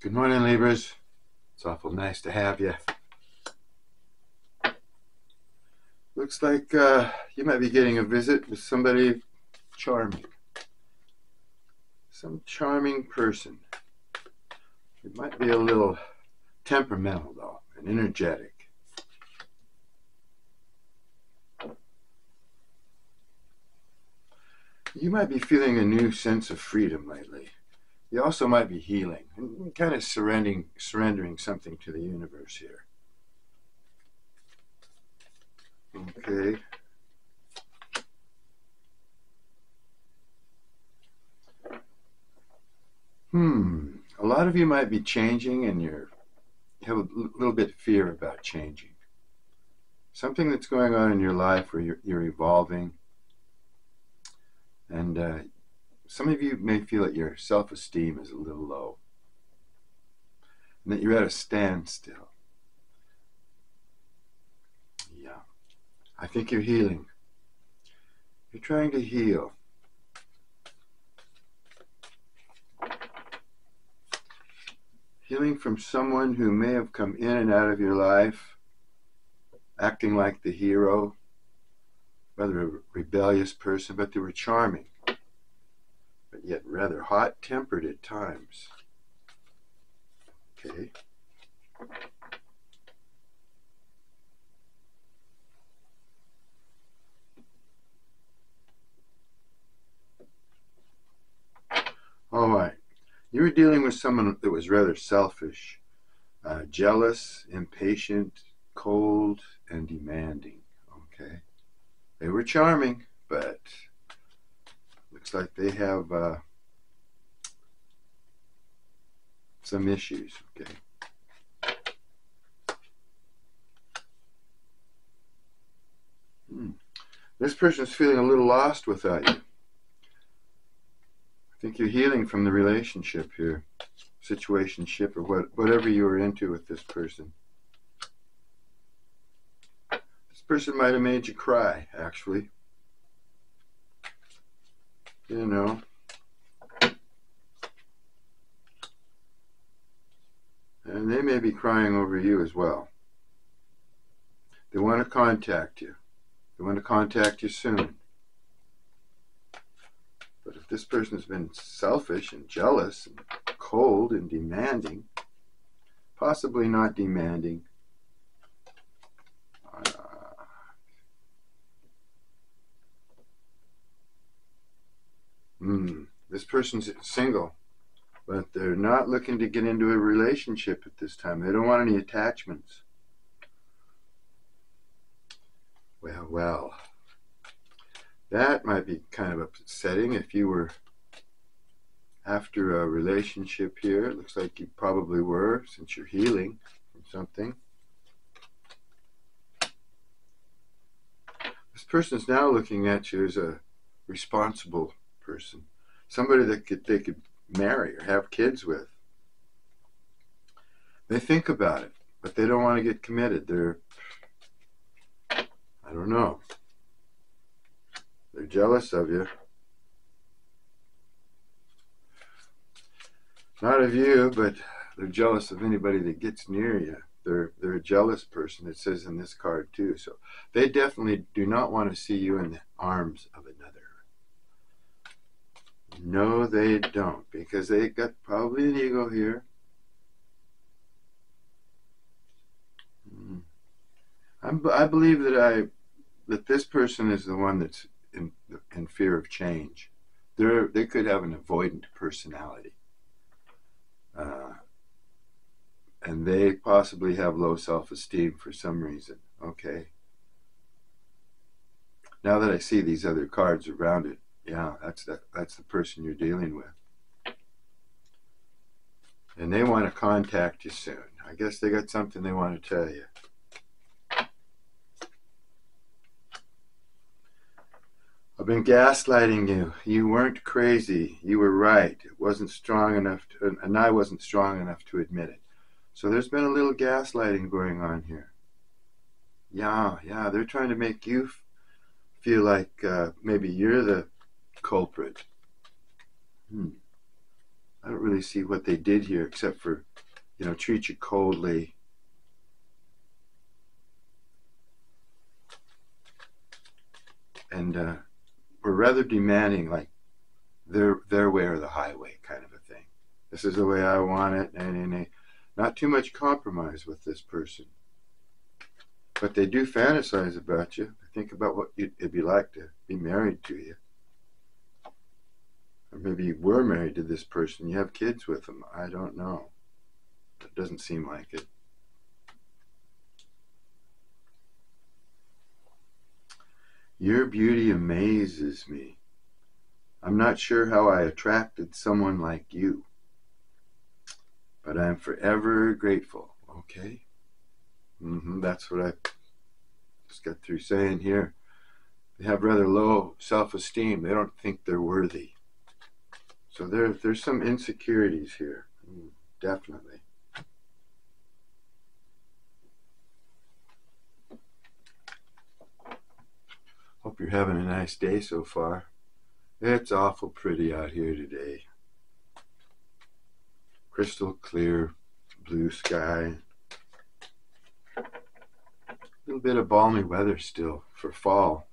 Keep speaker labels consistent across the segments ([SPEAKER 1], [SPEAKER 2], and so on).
[SPEAKER 1] Good morning, Libras. It's awful nice to have you. Looks like you might be getting a visit with somebody charming. Some charming person. It might be a little temperamental, though, and energetic. You might be feeling a new sense of freedom lately. You also might be healing and kind of surrendering something to the universe here. Okay. A lot of you might be changing, and you have a little bit of fear about changing. Something that's going on in your life where you're evolving, and some of you may feel that your self-esteem is a little low, and that you're at a standstill. Yeah, I think you're healing. You're trying to heal. Healing from someone who may have come in and out of your life, acting like the hero, rather a rebellious person, but they were charming, but yet rather hot-tempered at times. Okay. All right. You were dealing with someone that was rather selfish, jealous, impatient, cold, and demanding. Okay. They were charming, but looks like they have some issues. Okay. This person's feeling a little lost without you. I think you're healing from the relationship here, situationship, or whatever you were into with this person. This person might have made you cry, actually. You know. And they may be crying over you as well. They want to contact you. They want to contact you soon. But if this person has been selfish and jealous and cold and demanding, possibly not demanding, this person's single, but they're not looking to get into a relationship at this time. They don't want any attachments. Well. That might be kind of upsetting if you were after a relationship here. It looks like you probably were, since you're healing from something. This person's now looking at you as a responsible person, somebody that they could marry or have kids with. They think about it, but they don't want to get committed. I don't know. They're jealous of you. Not of you, but they're jealous of anybody that gets near you. They're a jealous person, it says in this card too. So they definitely do not want to see you in the arms of another. No, they don't, because they got probably an ego here. I believe that this person is the one that's in fear of change. They could have an avoidant personality. And they possibly have low self-esteem for some reason. Okay. Now that I see these other cards around it, yeah, that's the person you're dealing with. And they want to contact you soon. I guess they got something they want to tell you. I've been gaslighting you. You weren't crazy. You were right. It wasn't strong enough and I wasn't strong enough to admit it. So there's been a little gaslighting going on here. Yeah, they're trying to make you feel like maybe you're the culprit. I don't don't really see what they did here except for, you know, treat you coldly. And were rather demanding, like their way or the highway kind of a thing. This is the way I want it, and not too much compromise with this person. But they do fantasize about you. Think about what it'd be like to be married to you. Or maybe you were married to this person. You have kids with them. I don't know. It doesn't seem like it. Your beauty amazes me. I'm not sure how I attracted someone like you, but I'm forever grateful. Okay? That's what I just got through saying here. They have rather low self-esteem. They don't think they're worthy. So there's some insecurities here. Definitely. Hope you're having a nice day so far. It's awful pretty out here today. Crystal clear blue sky. A little bit of balmy weather still for fall.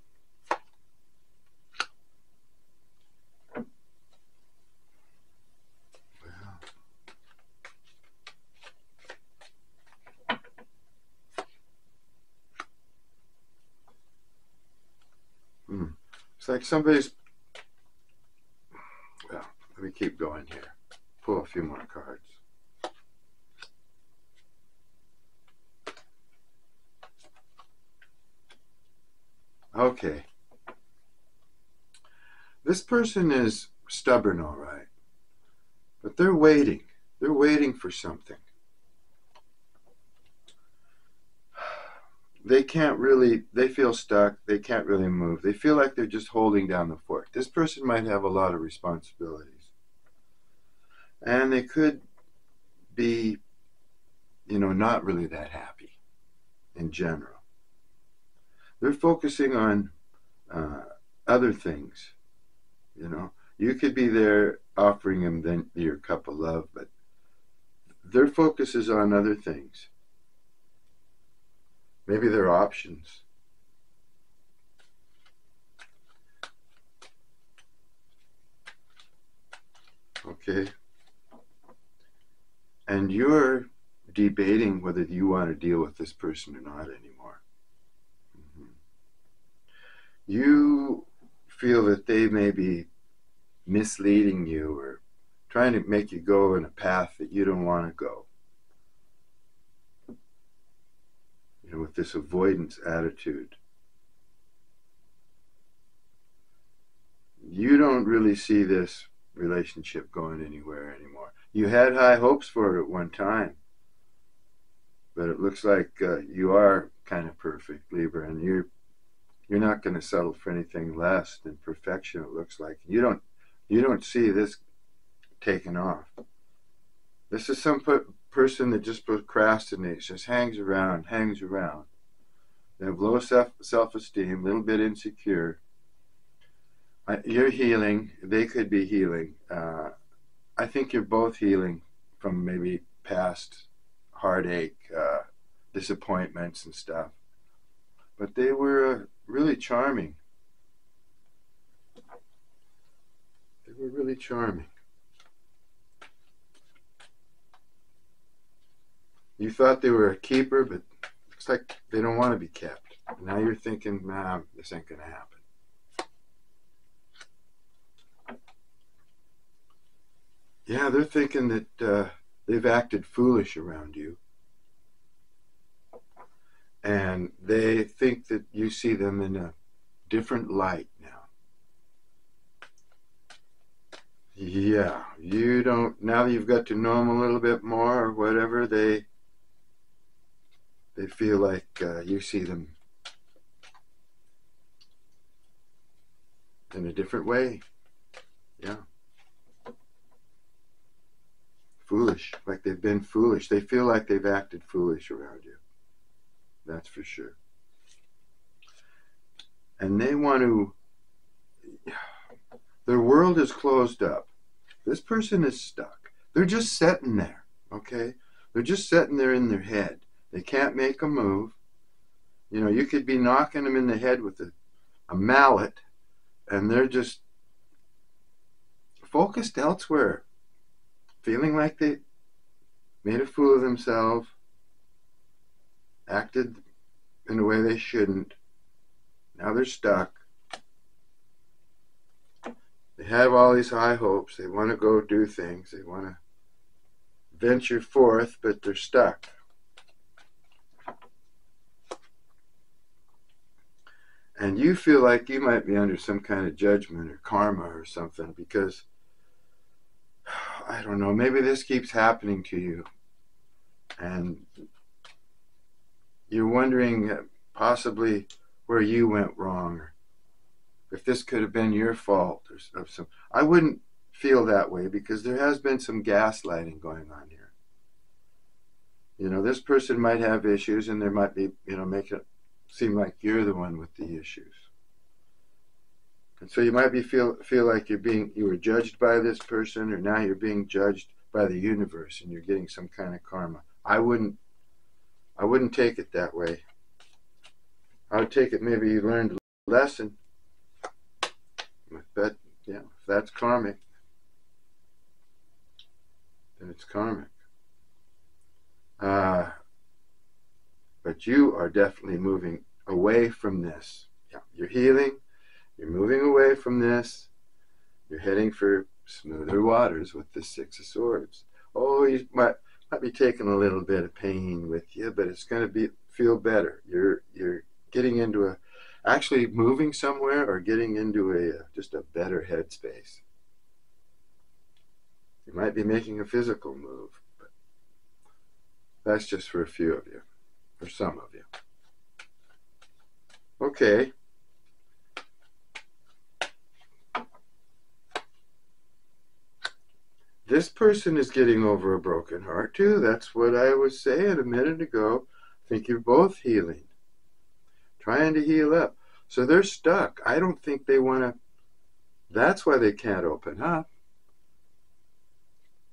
[SPEAKER 1] It's like somebody's... Well, let me keep going here. Pull a few more cards. Okay. This person is stubborn, all right. But they're waiting. They're waiting for something. They can't really, they feel stuck. They can't really move. They feel like they're just holding down the fort. This person might have a lot of responsibilities. And they could be, you know, not really that happy in general. They're focusing on other things, you know. You could be there offering them your cup of love, but their focus is on other things. Maybe they're options. Okay. And you're debating whether you want to deal with this person or not anymore. You feel that they may be misleading you or trying to make you go in a path that you don't want to go. You know, with this avoidance attitude. You don't really see this relationship going anywhere anymore. You had high hopes for it at one time, but it looks like you are kind of perfect, Libra, and you're not going to settle for anything less than perfection. It looks like you don't see this taking off. This is some person that just procrastinates, just hangs around. They have low self-esteem, a little bit insecure. You're healing. They could be healing. I think you're both healing from maybe past heartache, disappointments and stuff. But they were really charming. They were really charming. You thought they were a keeper, but looks like they don't want to be kept. Now you're thinking, nah, this ain't going to happen. Yeah, they're thinking that they've acted foolish around you. And they think that you see them in a different light now. Yeah, you don't, now that you've got to know them a little bit more or whatever, they feel like you see them in a different way. Yeah. Foolish, like they've been foolish. They feel like they've acted foolish around you. That's for sure. And they want to, their world is closed up. This person is stuck. they're just sitting there, okay? They're just sitting there in their head. They can't make a move. You know, you could be knocking them in the head with a mallet, and they're just focused elsewhere, feeling like they made a fool of themselves, acted in a way they shouldn't. Now they're stuck. They have all these high hopes. They want to go do things. They want to venture forth, but they're stuck. And you feel like you might be under some kind of judgment or karma or something because, I don't know, maybe this keeps happening to you. And you're wondering possibly where you went wrong, or if this could have been your fault or some. I wouldn't feel that way because there has been some gaslighting going on here. You know, this person might have issues, and there might be, you know, make it seem like you're the one with the issues. And so you might be feel like you were judged by this person, or now you're being judged by the universe and you're getting some kind of karma. I wouldn't take it that way. I would take it maybe you learned a lesson. If that's karmic, then it's karmic. But you are definitely moving away from this. Yeah, you're healing. You're moving away from this. You're heading for smoother waters with the Six of Swords. Oh, you might be taking a little bit of pain with you, but it's going to feel better. You're getting into actually moving somewhere, or getting into just a better headspace. You might be making a physical move, but that's just for a few of you, for some of you. Okay. This person is getting over a broken heart too. That's what I was saying a minute ago. I think you're both healing, trying to heal up. So they're stuck. I don't think they want to. That's why they can't open up.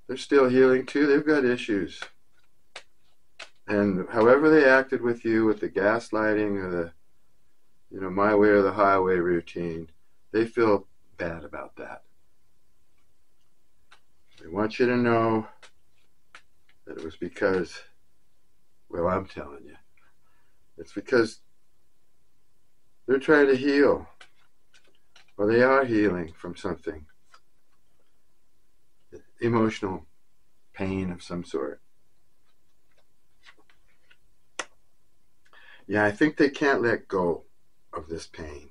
[SPEAKER 1] They're still healing too. They've got issues. And however they acted with you, with the gaslighting or the, you know, my way or the highway routine, they feel bad about that. They want you to know that it was because, well, I'm telling you, it's because they're trying to heal, or they are healing from something, emotional pain of some sort. Yeah, I think they can't let go of this pain.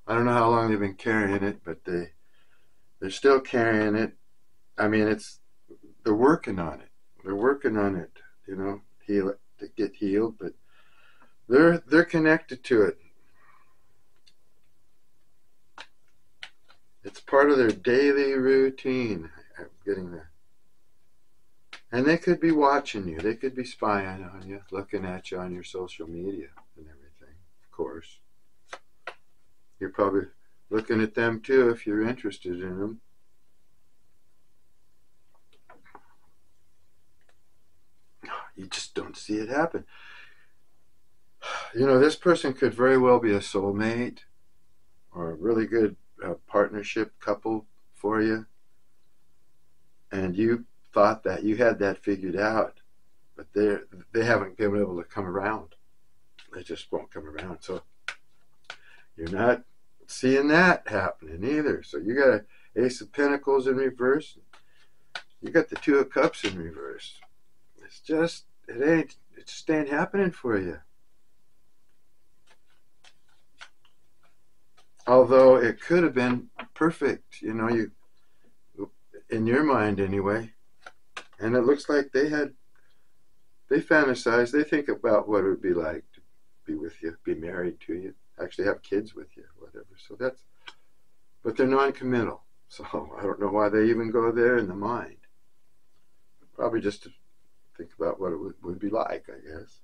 [SPEAKER 1] I don't know how long they've been carrying it, but they're still carrying it. I mean, they're working on it. They're working on it, you know, to get healed, but they're connected to it. It's part of their daily routine. I'm getting there. And they could be watching you. They could be spying on you, looking at you on your social media and everything, of course. You're probably looking at them too if you're interested in them. You just don't see it happen. You know, this person could very well be a soulmate or a really good partnership couple for you. And you thought that you had that figured out, but they haven't been able to come around. They just won't come around. So you're not seeing that happening either. So you got an Ace of Pentacles in reverse. You got the Two of Cups in reverse. It just ain't happening for you. Although it could have been perfect, you know, in your mind anyway. And it looks like they fantasize, they think about what it would be like to be with you, be married to you, actually have kids with you, whatever. So but they're non-committal. So I don't know why they even go there in the mind. Probably just to think about what it would be like, I guess.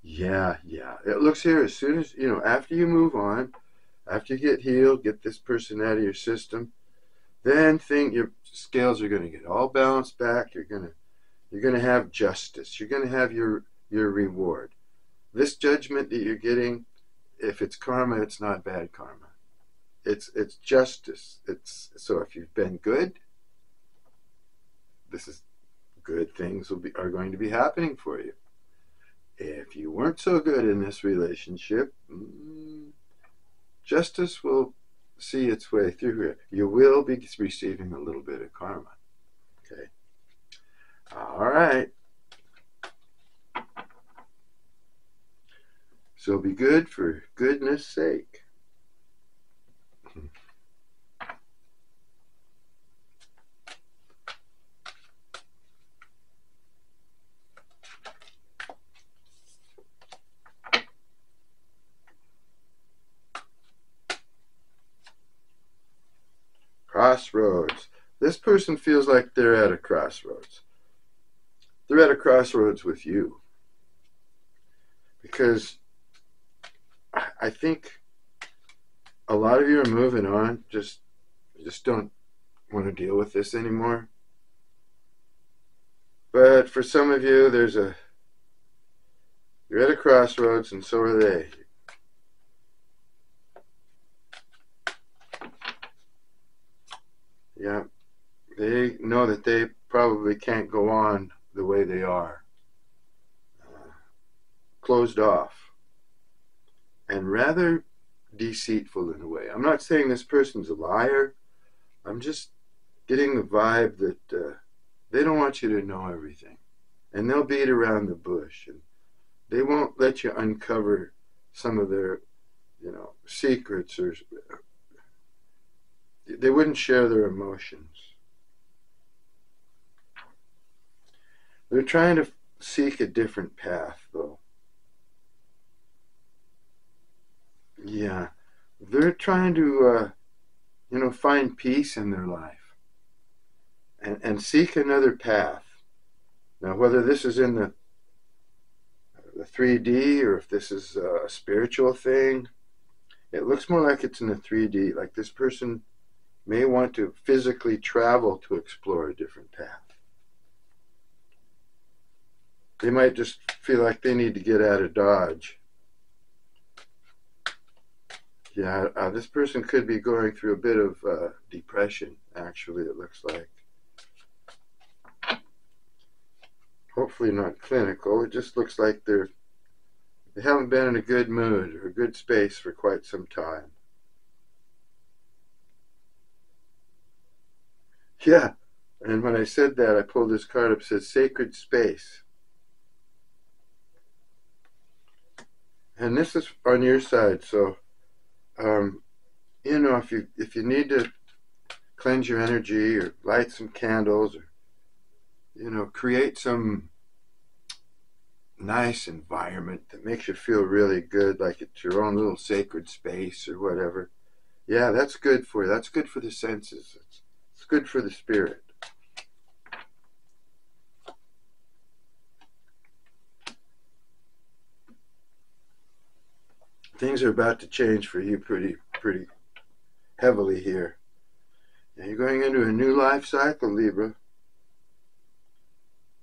[SPEAKER 1] Yeah. It looks here, as soon as, you know, after you move on, after you get healed, get this person out of your system, then your scales are going to get all balanced back. You're going to have justice. You're going to have your reward. This judgment that you're getting, if it's karma, it's not bad karma. It's justice. So if you've been good, this is good things are going to be happening for you. If you weren't so good in this relationship, justice will see its way through here. You will be receiving a little bit of karma. Okay. All right. So be good for goodness sake. Crossroads. This person feels like they're at a crossroads. They're at a crossroads with you. Because I think a lot of you are moving on. Just don't want to deal with this anymore. But for some of you, you're at a crossroads, and so are they. Yeah, they know that they probably can't go on the way they are. Closed off. And rather deceitful in a way. I'm not saying this person's a liar. I'm just getting the vibe that they don't want you to know everything. And they'll beat around the bush. And they won't let you uncover some of their, secrets, or they wouldn't share their emotions. They're trying to seek a different path, though. Yeah, they're trying to, find peace in their life and seek another path. Now, whether this is in the 3D or if this is a spiritual thing, it looks more like it's in the 3D. Like this person may want to physically travel to explore a different path. They might just feel like they need to get out of Dodge. Yeah, this person could be going through a bit of depression, actually, it looks like. Hopefully not clinical. It just looks like they haven't been in a good mood or a good space for quite some time. Yeah, and when I said that, I pulled this card up, it says sacred space. And this is on your side, so if you need to cleanse your energy or light some candles or create some nice environment that makes you feel really good, like it's your own little sacred space or whatever. Yeah, that's good for you. That's good for the senses. It's good for the spirit. Things are about to change for you pretty heavily here. Now you're going into a new life cycle, Libra.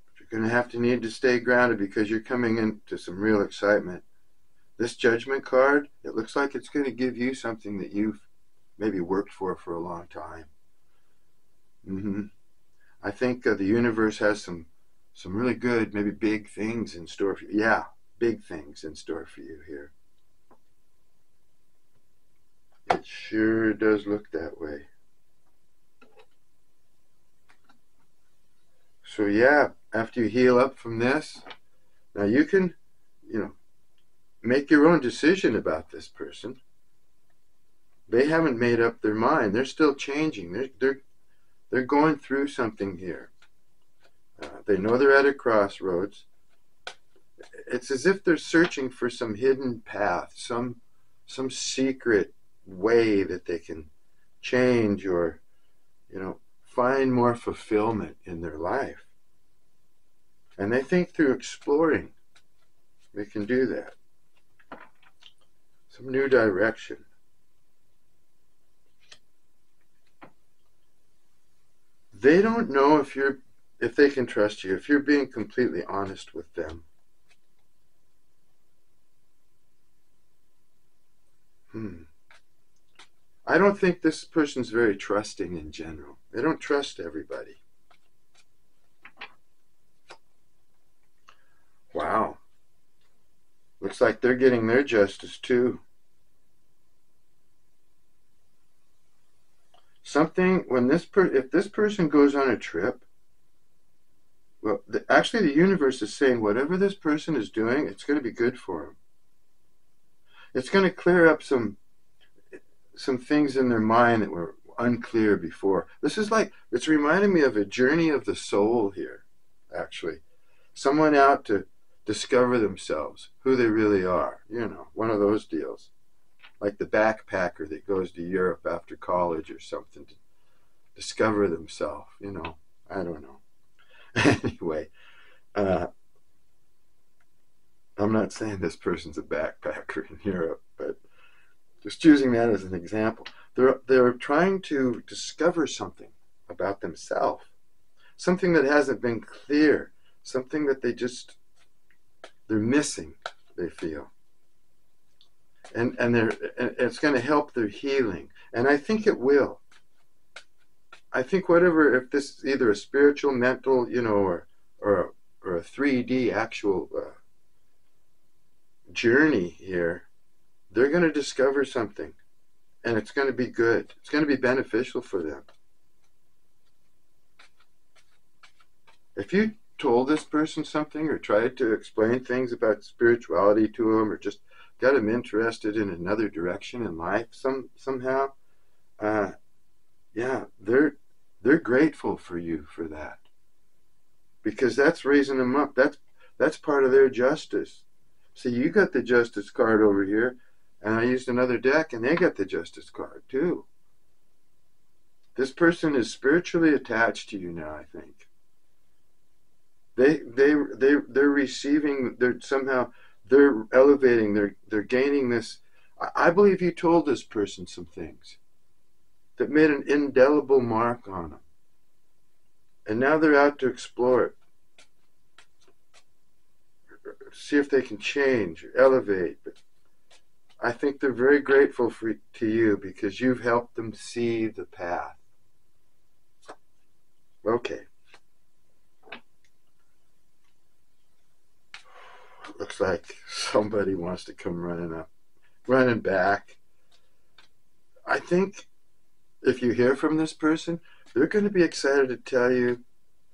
[SPEAKER 1] But you're going to need to stay grounded because you're coming into some real excitement. This Judgment card, it looks like it's going to give you something that you've maybe worked for a long time. I think the universe has some really good, maybe big things in store for you. Yeah, big things in store for you here. It sure does look that way. So yeah, after you heal up from this, now you can, make your own decision about this person. They haven't made up their mind. They're still changing. They're going through something here. They know they're at a crossroads. It's as if they're searching for some hidden path, some secret way that they can change or, find more fulfillment in their life. And they think through exploring, they can do that. Some new direction. they don't know if they can trust you, if you're being completely honest with them. I don't think this person's very trusting in general. They don't trust everybody. Wow. Looks like they're getting their justice too. If this person goes on a trip, well, actually the universe is saying whatever this person is doing, it's going to be good for them. It's going to clear up some things in their mind that were unclear before. It's reminding me of a journey of the soul here, actually. Someone out to discover themselves, who they really are, one of those deals. Like the backpacker that goes to Europe after college or something to discover themselves, I don't know. Anyway, I'm not saying this person's a backpacker in Europe, but just using that as an example. They're trying to discover something about themselves, something that hasn't been clear, something that they're missing, they feel. And it's going to help their healing. And I think it will. I think if this is either a spiritual, mental, or a 3D actual journey here, they're going to discover something. And it's going to be good. It's going to be beneficial for them. If you told this person something or tried to explain things about spirituality to them or just got them interested in another direction in life somehow, they're grateful for you for that, because that's raising them up. That's part of their justice. See, you got the justice card over here, and I used another deck, and they got the justice card too. This person is spiritually attached to you now, I think. They're receiving, they're elevating, they're gaining this. I believe you told this person some things that made an indelible mark on them. And now they're out to explore it. See if they can change or elevate. But I think they're very grateful to you because you've helped them see the path. Okay. Looks like somebody wants to come running back. I think if you hear from this person, they're going to be excited to tell you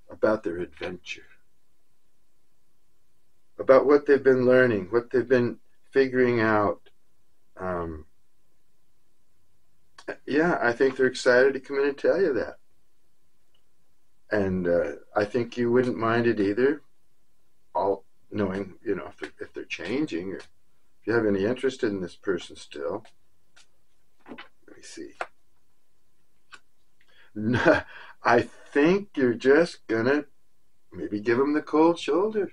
[SPEAKER 1] about their adventure, about what they've been learning, what they've been figuring out. I think they're excited to come in and tell you that. And I think you wouldn't mind it either, all knowing, if they're changing, or if you have any interest in this person still. Let me see. No, I think you're just gonna maybe give them the cold shoulder.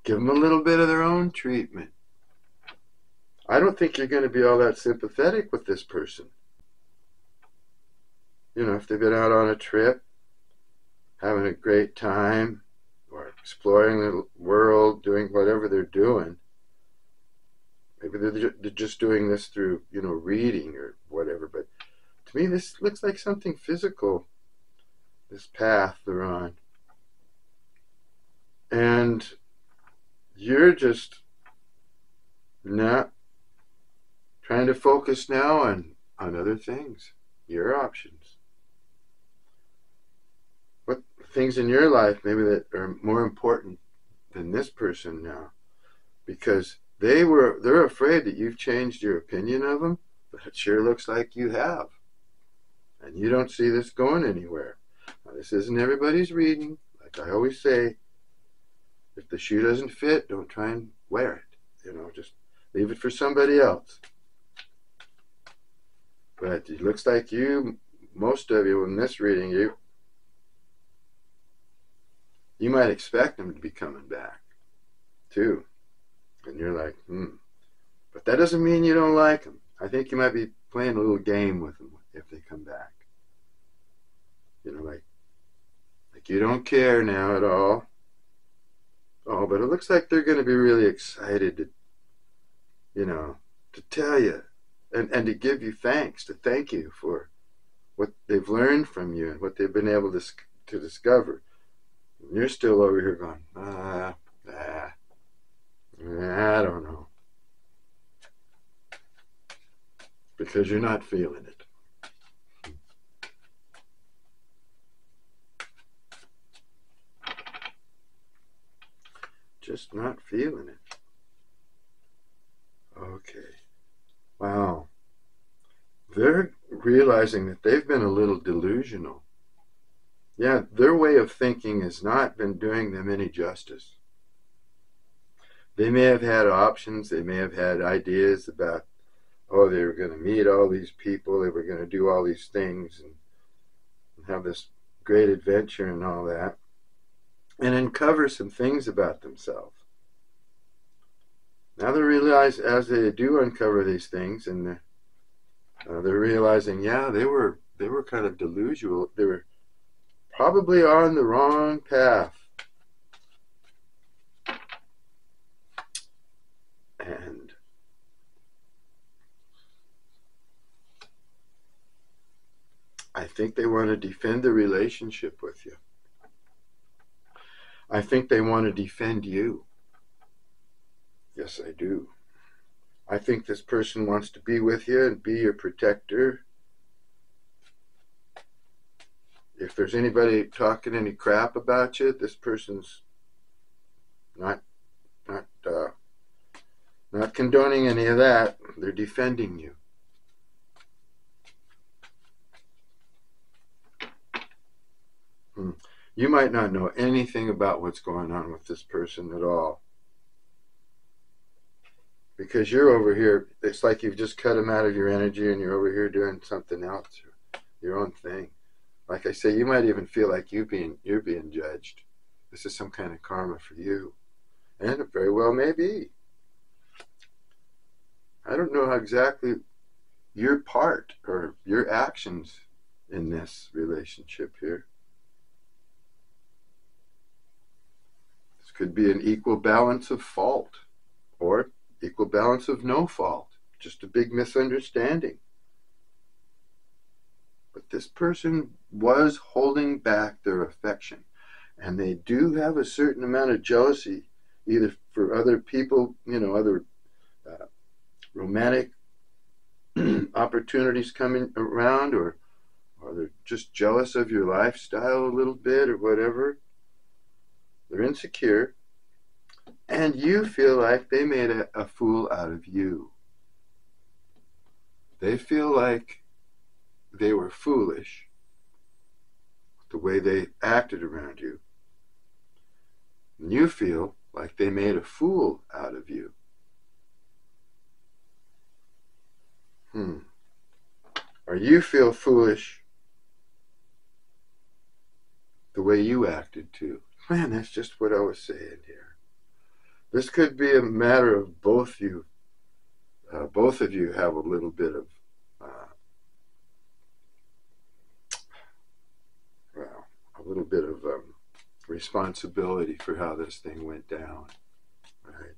[SPEAKER 1] Give them a little bit of their own treatment. I don't think you're going to be all that sympathetic with this person. If they've been out on a trip, having a great time, or exploring the world, doing whatever they're doing. Maybe they're just doing this through, reading or whatever. But to me, this looks like something physical, this path they're on. And you're just not trying to focus now on other things, your options. What things in your life maybe that are more important than this person now, because they're afraid that you've changed your opinion of them, but it sure looks like you have. And you don't see this going anywhere. Now, this isn't everybody's reading. Like I always say, if the shoe doesn't fit, don't try and wear it. Just leave it for somebody else. But it looks like most of you in this reading, you might expect them to be coming back too. And you're like, But that doesn't mean you don't like them. I think you might be playing a little game with them if they come back. Like Like you don't care now at all. Oh, but it looks like they're going to be really excited to, to tell you and to give you thanks, to thank you for what they've learned from you and what they've been able to discover. And you're still over here going, I don't know. Because you're not feeling it. Just not feeling it. Okay. Wow. They're realizing that they've been a little delusional. Yeah, their way of thinking has not been doing them any justice. They may have had options, they may have had ideas about, oh, they were going to meet all these people, they were going to do all these things and have this great adventure and all that, and uncover some things about themselves. Now they realize, as they do uncover these things, and they're realizing, yeah, they were kind of delusional. They were probably on the wrong path. And I think they want to defend the relationship with you. I think they want to defend you. Yes, I do. I think this person wants to be with you and be your protector. If there's anybody talking any crap about you, this person's not condoning any of that. They're defending you. You might not know anything about what's going on with this person at all. Because you're over here, it's like you've just cut them out of your energy and you're over here doing something else, your own thing. Like I say, you might even feel like you're being judged. This is some kind of karma for you. And it very well may be. I don't know how exactly your part or your actions in this relationship here. This could be an equal balance of fault or equal balance of no fault. Just a big misunderstanding. But this person was holding back their affection. And they do have a certain amount of jealousy, either for other people, other romantic opportunities coming around, or they're just jealous of your lifestyle a little bit or whatever. They're insecure. And you feel like they made a fool out of you. They feel like they were foolish the way they acted around you. And you feel like they made a fool out of you. Or you feel foolish the way you acted too. Man, that's just what I was saying here. This could be a matter of both you. Both of you have a little bit of, responsibility for how this thing went down, right?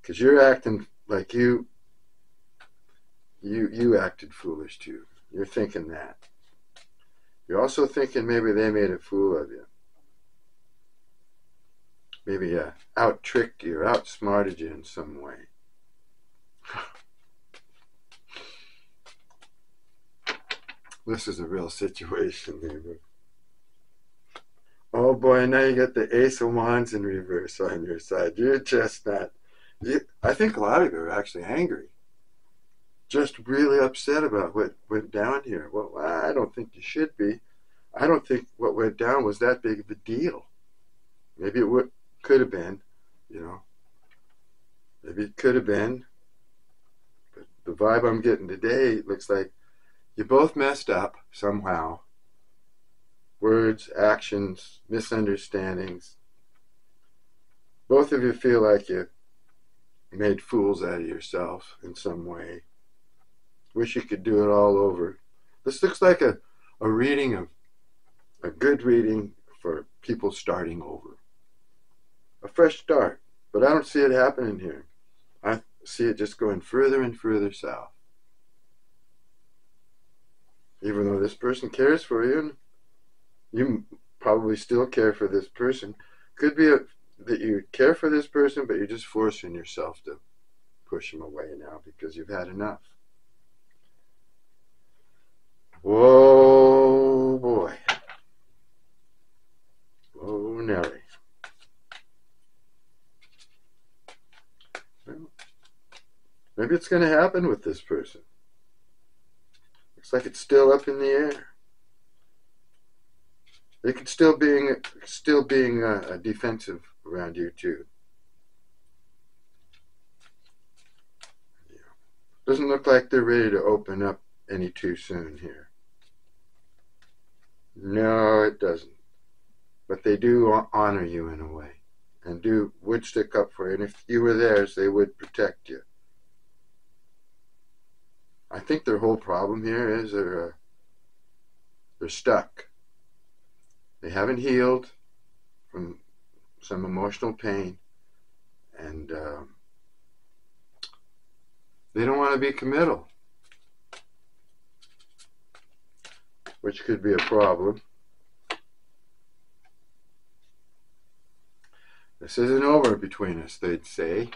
[SPEAKER 1] Because you're acting like you acted foolish too. You're thinking that. You're also thinking maybe they made a fool of you. Maybe out-tricked you or outsmarted you in some way. This is a real situation, neighbor. Oh boy, now you got the Ace of Wands in reverse on your side. You're just not... I think a lot of you are actually angry. Just really upset about what went down here. Well, I don't think you should be. I don't think what went down was that big of a deal. Maybe it could have been, Maybe it could have been. But the vibe I'm getting today looks like you both messed up somehow. Words, actions, misunderstandings. Both of you feel like you made fools out of yourself in some way. Wish you could do it all over. This looks like a reading a good reading for people starting over. A fresh start. But I don't see it happening here. I see it just going further and further south. Even though this person cares for you, and you probably still care for this person. Could be that you care for this person, but you're just forcing yourself to push them away now because you've had enough. Whoa, boy. Whoa, Nelly. Well, maybe it's going to happen with this person. Looks like it's still up in the air. They could still being defensive around you too. Yeah. Doesn't look like they're ready to open up any too soon here. No, it doesn't. But they do honor you in a way, and would stick up for you. And if you were theirs, they would protect you. I think their whole problem here is they're stuck. They haven't healed from some emotional pain, and they don't want to be committal, which could be a problem. This isn't over between us, they'd say.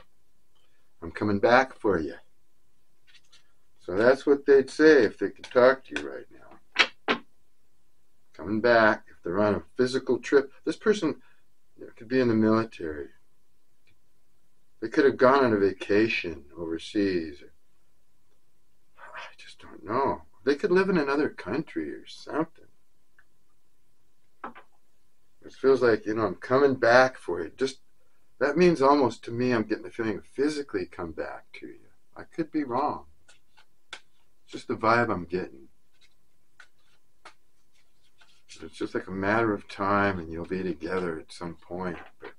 [SPEAKER 1] I'm coming back for you. So that's what they'd say if they could talk to you right now. Coming back. If they're on a physical trip, this person could be in the military. They could have gone on a vacation overseas. I just don't know. They could live in another country or something. It feels like, I'm coming back for you. Just that means almost to me I'm getting the feeling of physically come back to you. I could be wrong. It's just the vibe I'm getting. It's just like a matter of time and you'll be together at some point. But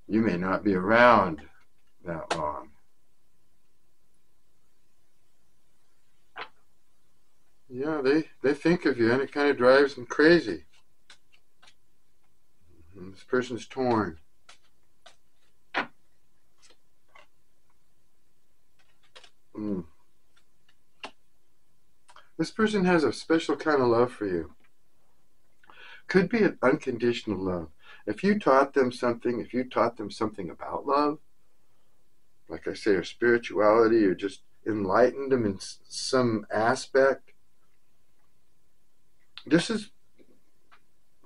[SPEAKER 1] you may not be around that long. Yeah, they think of you and it kind of drives them crazy. And this person's torn. This person has a special kind of love for you. Could be an unconditional love. If you taught them something about love, like I say, or spirituality, or just enlightened them in some aspect, this has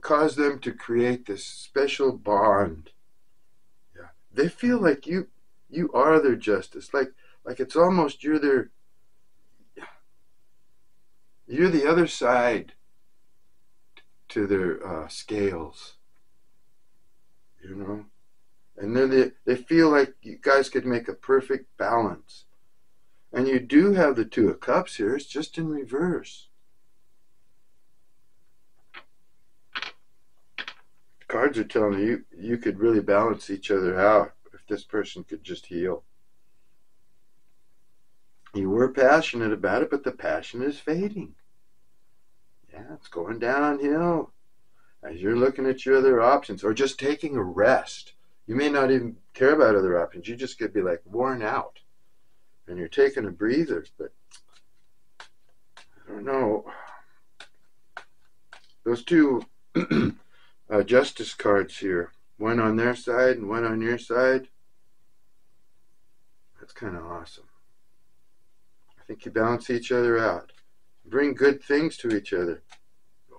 [SPEAKER 1] caused them to create this special bond. Yeah, they feel like you are their justice. Like it's almost you're the other side to their scales, and they feel like you guys could make a perfect balance. And you do have the Two of Cups here. It's just in reverse. Cards are telling you could really balance each other out if this person could just heal. You were passionate about it, but the passion is fading. Yeah, it's going downhill as you're looking at your other options or just taking a rest. You may not even care about other options. You just could be like worn out and you're taking a breather. But I don't know. Those two justice cards here, one on their side and one on your side, that's kind of awesome. I think you balance each other out. Bring good things to each other.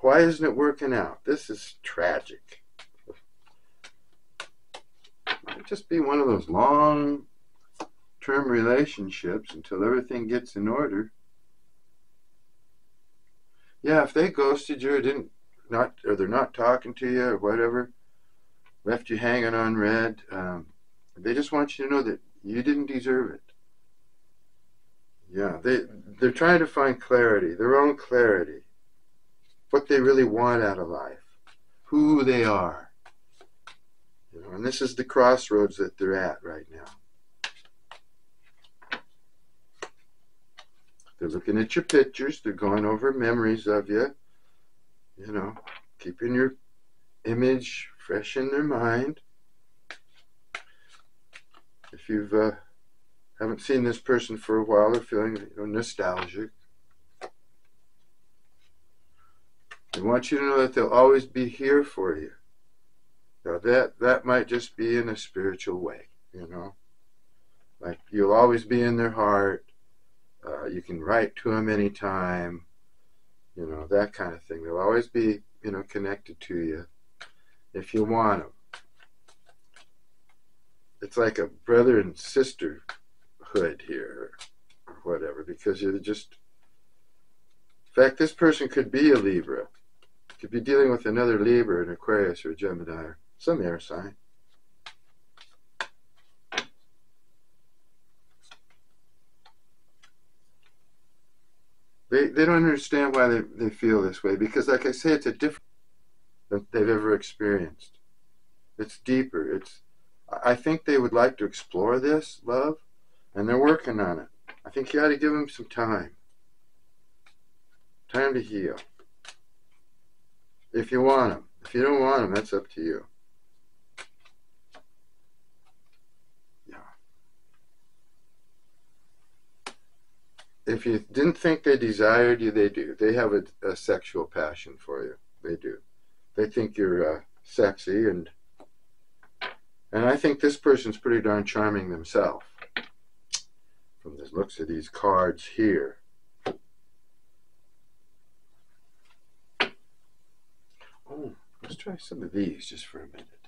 [SPEAKER 1] Why isn't it working out? This is tragic. Might just be one of those long-term relationships until everything gets in order. Yeah, if they ghosted you or they're not talking to you or whatever, left you hanging on red, they just want you to know that you didn't deserve it. Yeah, they're trying to find clarity, their own clarity, what they really want out of life, who they are. And this is the crossroads that they're at right now. They're looking at your pictures, they're going over memories of you. you know, keeping your image fresh in their mind. If you've haven't seen this person for a while or feeling nostalgic, I want you to know that they'll always be here for you. Now that might just be in a spiritual way, like you'll always be in their heart. You can write to them anytime, that kind of thing. They'll always be, connected to you if you want them. It's like a brother and sisterhood here, or whatever, because you're just. In fact, this person could be a Libra. Could be dealing with another Libra, an Aquarius, or a Gemini, or some air sign. They don't understand why they feel this way, because, like I say, it's a different than they've ever experienced. It's deeper. I think they would like to explore this love, and they're working on it. I think you ought to give them some time. Time to heal. If you want them. If you don't want them, that's up to you. Yeah. If you didn't think they desired you, they do. They have a sexual passion for you. They do. They think you're sexy, and I think this person's pretty darn charming themselves. From the looks of these cards here. Oh, let's try some of these just for a minute.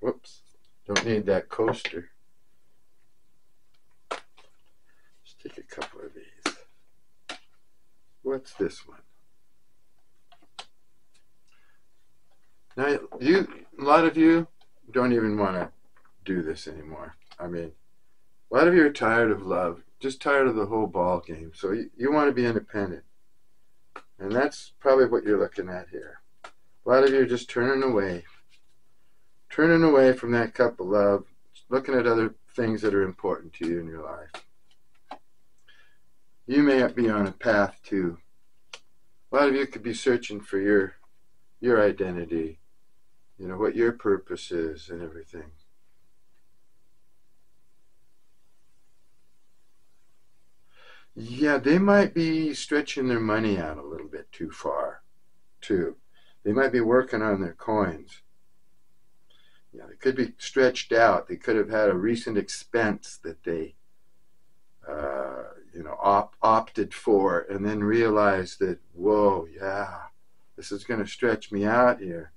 [SPEAKER 1] Whoops. Don't need that coaster. Let's take a couple of these. What's this one? Now, a lot of you don't even want to do this anymore. I mean, a lot of you are tired of love, just tired of the whole ball game. So you want to be independent. And that's probably what you're looking at here. A lot of you are just turning away from that cup of love, looking at other things that are important to you in your life. You may be on a path to, a lot of you could be searching for your identity, what your purpose is and everything. Yeah, they might be stretching their money out a little bit too far, too. They might be working on their coins. Yeah, they could be stretched out. They could have had a recent expense that they, opted for, and then realized that, whoa, yeah, this is going to stretch me out here.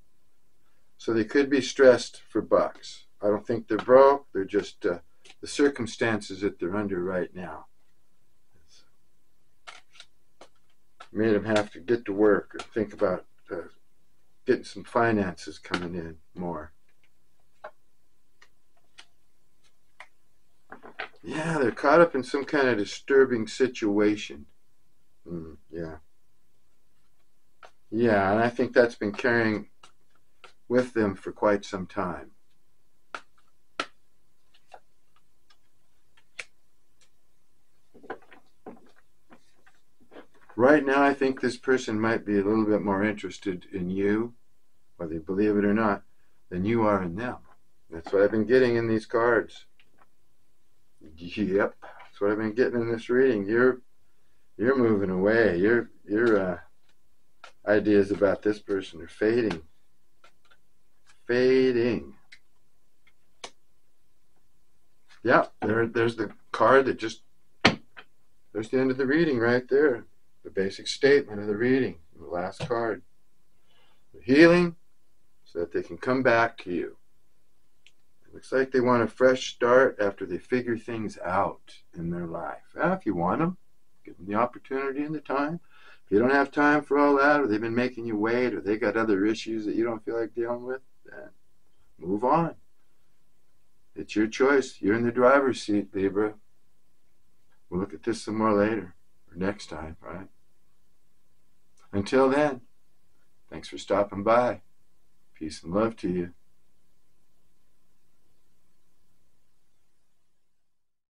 [SPEAKER 1] So they could be stressed for bucks. I don't think they're broke. They're just the circumstances that they're under right now. Made them have to get to work or think about getting some finances coming in more. Yeah, they're caught up in some kind of disturbing situation. Yeah. Yeah, and I think that's been carrying with them for quite some time. Right now, I think this person might be a little bit more interested in you, whether you believe it or not, than you are in them. That's what I've been getting in these cards. Yep, that's what I've been getting in this reading. You're moving away. Your ideas about this person are fading. Fading. Yeah, there's the card that just, there's the end of the reading right there. The basic statement of the reading, the last card. The healing so that they can come back to you. It looks like they want a fresh start after they figure things out in their life. If you want them, give them the opportunity and the time. If you don't have time for all that, or they've been making you wait, or they got other issues that you don't feel like dealing with, then move on. It's your choice. You're in the driver's seat, Libra. We'll look at this some more later, or next time, right? Until then, thanks for stopping by. Peace and love to you.